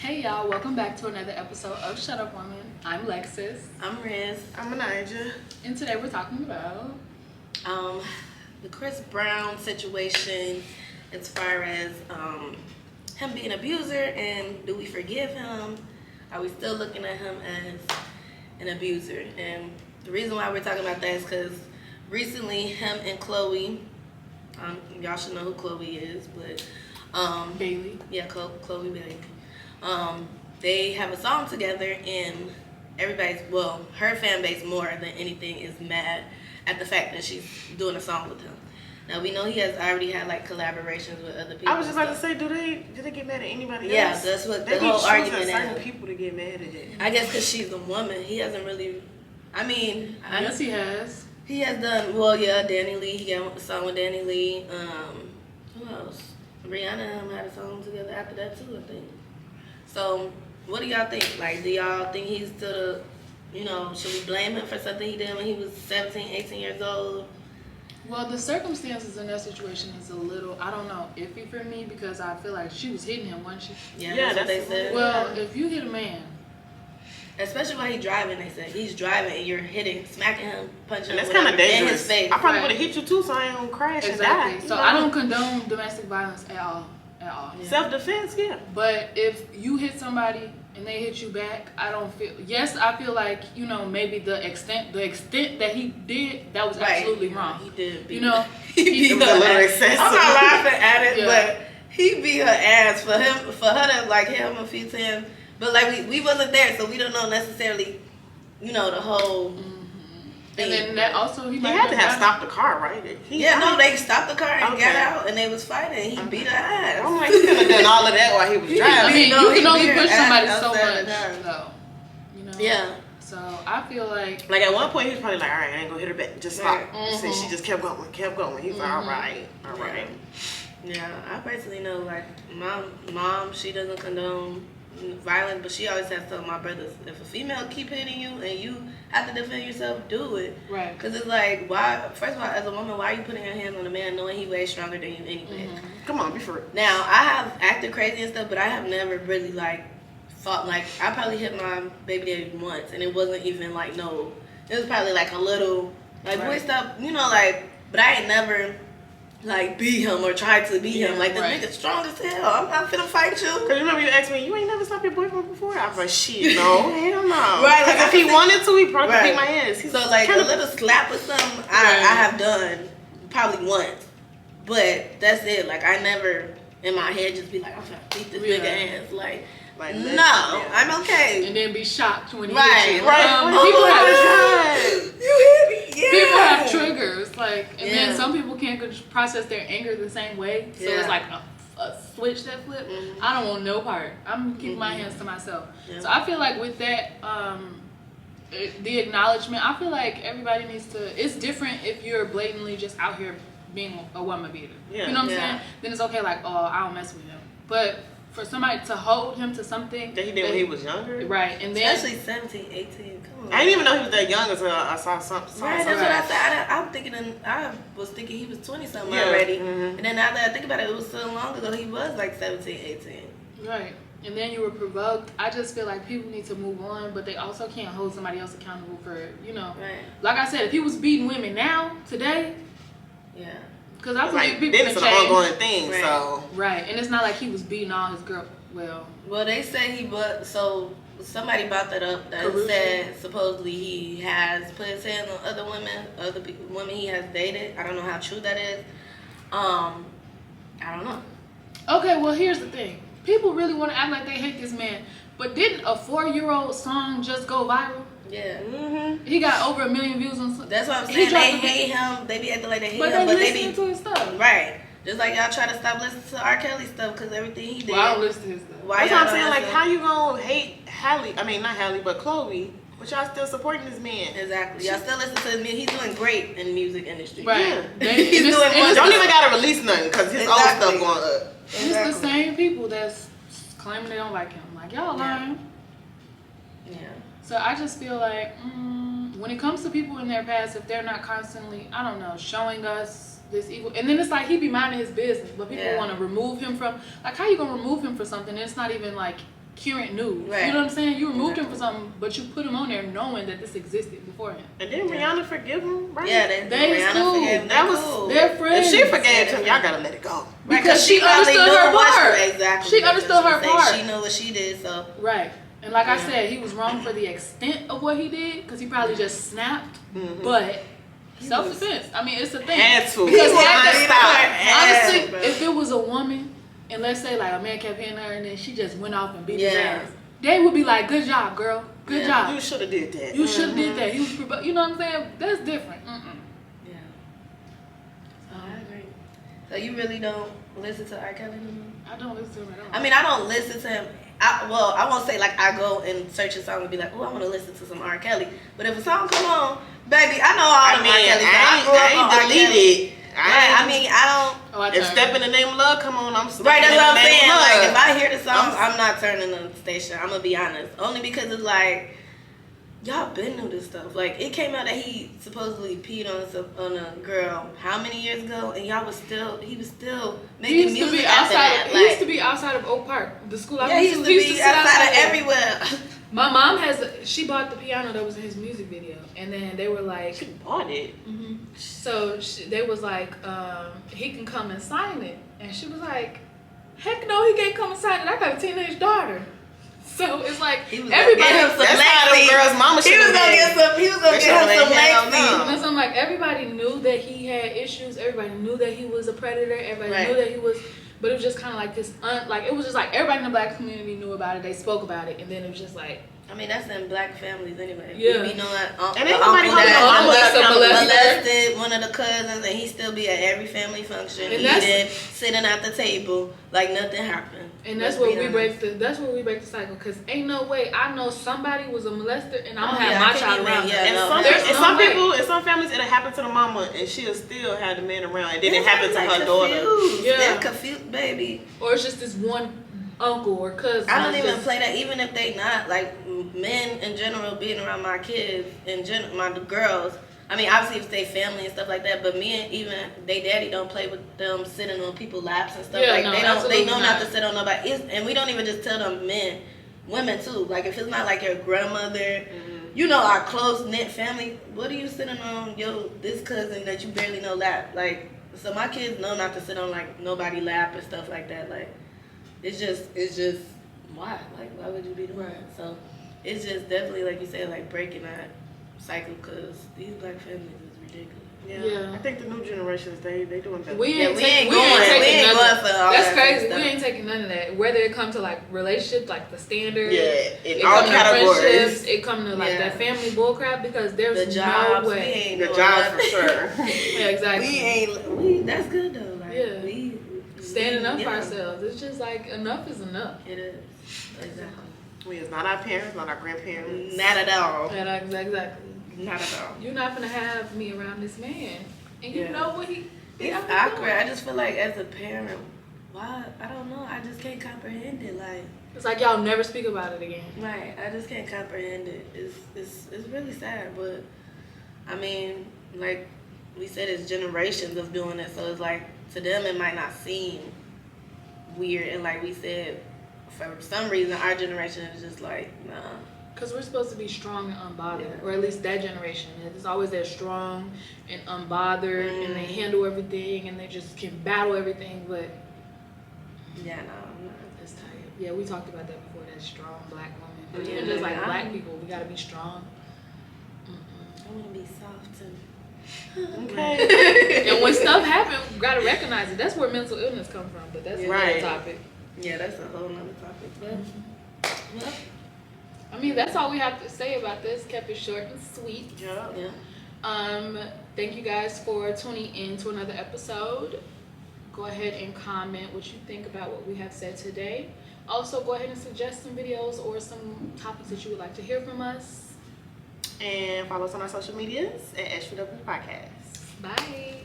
Hey y'all, welcome back to another episode of Shut Up Woman. I'm Lexus. I'm Riz. I'm Elijah. And today we're talking about The Chris Brown situation as far as him being an abuser, and do we forgive him? Are we still looking at him as an abuser? And the reason why we're talking about that is because recently him and Chloe, y'all should know who Chloe is, but Bailey. Yeah, Chloe Bailey. They have a song together, and everybody's, well, her fan base more than anything is mad at the fact that she's doing a song with him. Now we know he has already had like collaborations with other people. I was just about to say, do they get mad at anybody else? Yeah, that's what they the whole argument is. certain people to get mad at it. I guess because she's a woman, he hasn't really. I mean, Yes, he has. He has done well. Yeah, Danny Lee. He got a song with Danny Lee. Who else? Rihanna and him had a song together after that too, I think. So, what do y'all think? Like, do y'all think he's still, should we blame him for something he did when he was 17, 18 years old? Well, the circumstances in that situation is a little, I don't know, iffy for me because I feel like she was hitting him, wasn't she? Yeah, that's what they said. Well, if you hit a man, especially while he's driving, they said he's driving and you're smacking him, punching And him, that's kind of dangerous. in his face. I probably Right. would have hit you too, so I ain't gonna crash exactly. and die. So I don't condone domestic violence at all. Yeah. Self-defense, yeah. But if you hit somebody and they hit you back, I don't feel. Yes, I feel like maybe the extent that he did, that was absolutely wrong. He did. He It was a little excessive. I'm not laughing at it, Yeah. but he beat her ass for her to like hit him a few times. But like we wasn't there, so we don't know necessarily, the whole. And then that also He had to have stopped the car, right? They stopped the car and Okay. got out, and they was fighting. He beat her ass. I'm like, he could have done all of that while he was I driving. mean, No, you he can only beat her push somebody ass so outside much, the car. though. Yeah. So I feel like Like at one point he was probably like, all right, I ain't gonna hit her back. Just stop. Right. So she just kept going. He's like, all right. Yeah, I personally know, like, my mom, she doesn't condone violence, but she always has to tell my brothers, if a female keep hitting you and you have to defend yourself, do it. right. Because it's like, why, first of all, as a woman, why are you putting your hands on a man knowing he way stronger than you anyway? Come on, be for real. Now, I have acted crazy and stuff, but I have never really, like, fought, like, I probably hit my baby daddy once, and it wasn't even, like, no, it was probably, like, a little, like, boy, stop, but I ain't never, like, beat him or tried to beat him. Like, this nigga strong as hell. I'm not finna fight you. Cause remember you asked me, you ain't never stopped your boyfriend before? I was like, shit, no, hell no. Right, like, Cause if he wanted to, he probably could beat my ass. So, like, a little slap or something, I have done probably once. But that's it. Like, I never, in my head, just be like, I'm finna beat this nigga ass. Like no, I'm okay. And then be shocked when he Right, hit you. right. People have You hit me, yeah. people have triggers, like, and Yeah. then some people can't process their anger the same way. So Yeah. it's like a switch that flip. I don't want no part. I'm keeping my hands to myself. Yeah. So I feel like with that, the acknowledgement, I feel like everybody needs to. It's different if you're blatantly just out here being a woman beater. Yeah. You know what I'm Yeah. saying? Then it's okay, like, oh, I don't mess with him. But for somebody to hold him to something That he did when he was younger? right, and then Especially 17, 18. Come on. I didn't even know he was that young until I saw something. Right, that's what I said. I was thinking he was 20-something Yeah. already. Mhm. And then now that I think about it, it was so long ago, he was like 17, 18. right, and then you were provoked. I just feel like people need to move on, but they also can't hold somebody else accountable for Right. Like I said, if he was beating women now today, Yeah. because I believe Like, people then can it's an change. ongoing thing, Right. so. Right, and it's not like he was beating all his girl. Well, they say he was, so somebody brought that up that Caruso. said supposedly he has put his hands on other women, women he has dated. I don't know how true that is. I don't know. Okay, well here's the thing. People really want to act like they hate this man, but didn't a 4-year-old song just go viral? Yeah. Mm-hmm. He got over 1 million views on. That's what I'm He saying. dropped They a hate him. They be acting like they hate But him, they but they listening be to his stuff. right. Just like y'all try to stop listening to R. Kelly stuff because everything he did. Well, I don't listen to his stuff. Why That's y'all what I'm don't saying. Like, listen? how you gonna hate Halle? I mean, not Halle, but Chloe. But y'all still supporting this man. Exactly. Y'all still listen to him. He's doing great in the music industry. Right. Yeah. He's doing Don't even gotta release nothing because his old Exactly. stuff going up. It's the same people that's claiming they don't like him. Like, y'all lying. Yeah. So I just feel like when it comes to people in their past, if they're not constantly, I don't know, showing us this evil, and then it's like he be minding his business, but people Yeah. want to remove him from, like, how you gonna remove him for something? And it's not even like current news. Right. You know what I'm saying? You removed him for something, but you put him on there knowing that this existed beforehand. And didn't Rihanna forgive him? Right? Yeah, They Rihanna cool. forgave him. That They was- cool. They're friends. If she forgave him, y'all gotta let it go. Right, Because she probably understood knew her what part. Exactly. She understood That's what her I'm saying. part. She knew what she did, so. Right. And like I said, he was wrong for the extent of what he did because he probably just snapped. Mm-hmm. But self-defense. I mean, it's a thing. Had to. Because Had honestly, to. if it was a woman, and let's say like a man kept hitting her and then she just went off and beat his Yeah. ass, they would be like, "Good job, girl. Good job. You should have did that. You should have did that." He was, you know what I'm saying? That's different. Yeah. I agree. So you really don't listen to R. Kelly no more? I don't listen to him at all. I mean, I don't listen to him. I won't say like I go and search a song and be like, oh, I want to listen to some R. Kelly. But if a song come on, baby, I know all the R. Kellys. I grew up on R. Kelly. deleted. Right, I mean, I don't. Oh, I If turned. Step in the Name of Love come on, I'm stepping Right, that's in what the I'm name saying. of Like, love. if I hear the song, I'm not turning on the station. I'm gonna be honest. Only because it's like, y'all been knew this stuff. Like, it came out that he supposedly peed on a girl how many years ago, and he was still making He used to music be after outside. that. He used to be outside of Oak Park, the school I Yeah, he went used to. to He be sit outside of there. everywhere. My mom she bought the piano that was in his music video, and then they were like, She bought it. so they was like, he can come and sign it, and she was like, heck no, he can't come and sign it. I got a teenage daughter. So it's like He was everybody. gonna get him some That's how them Lexi. girls' mama He should was have gonna been. get some. He was gonna They get him should've some been hell Lexi. no. And so I'm like, everybody knew that he had issues. Everybody knew that he was a predator. Everybody Right. knew that he was, but it was just kind of like this, like it was just like everybody in the black community knew about it. They spoke about it, and then it was just like, I mean, that's in black families anyway. Yeah. We know that And ain't nobody uncle holding that no uncle that's a molester. molested one of the cousins, and he still be at every family function, And that's- eating, sitting at the table like nothing happened. and that's where we break the cycle. Cause ain't no way I know somebody was a molester, and I'm Oh, gonna have yeah, I my can't child even- around. yeah, them. And no, some, there's and no some way. people, in some families, it'll happen to the mama, and she'll still have the man around, and then it happens to her daughter. Yeah. They're confused, baby. Or it's just this one uncle or cousin. I don't that's even just- play that, even if they not like men in general being around my kids and my girls. I mean, obviously if they family and stuff like that, but me and even they daddy don't play with them sitting on people's laps and stuff. Yeah, Like no, they absolutely know not. not to sit on nobody. And we don't even just tell them men, women too. Like if it's not like your grandmother, you know, our close knit family. What are you sitting on this cousin that you barely know lap? Like, so my kids know not to sit on like nobody lap and stuff like that. Like, it's just why? Like, why would you be doing that? So it's just definitely, like you said, like breaking that cycle, because these black families is ridiculous. Yeah. I think the new generations, they doing better. We Yeah, ain't, we taking- ain't we going- ain't we taking ain't none going of for that. all That's that crazy. stuff. We ain't taking none of that. Whether it comes to like relationships, like the standard, Yeah, it in all come to friendships, categories. it come to like Yeah. that family bullcrap, because there's The jobs, no we way. ain't The doing job that. for sure. Yeah, exactly. We that's good though. Like, Yeah. we Standing up for yeah. ourselves. It's just like enough is enough. It is exactly We is not our parents, not our grandparents. not at all. And exactly. Not at all. You're not gonna have me around this man, and you Yeah. know what he. It's out awkward. doing. I just feel like as a parent, why? I don't know. I just can't comprehend it. Like, It's like y'all never speak about it again. right? I just can't comprehend it. It's really sad, but I mean, like we said, it's generations of doing it. So it's like to them it might not seem weird, and like we said, for some reason our generation is just like, nah. Because we're supposed to be strong and unbothered, or at least that generation. It's always they're strong and unbothered, and they handle everything, and they just can battle everything. But Yeah, no, I'm not. it's tight. Yeah, we talked about that before. That strong black woman. But Yeah, even just like man, black people, we gotta be strong. I want to be soft too. Okay. And when stuff happens, we gotta recognize it. That's where mental illness come from. But that's Right. another topic. Yeah, that's a whole nother topic. But well, I mean, that's all we have to say about this. Kept it short and sweet. Yeah. yeah. Thank you guys for tuning in to another episode. Go ahead and comment what you think about what we have said today. Also, go ahead and suggest some videos or some topics that you would like to hear from us. And follow us on our social medias at SUW Podcast. Bye.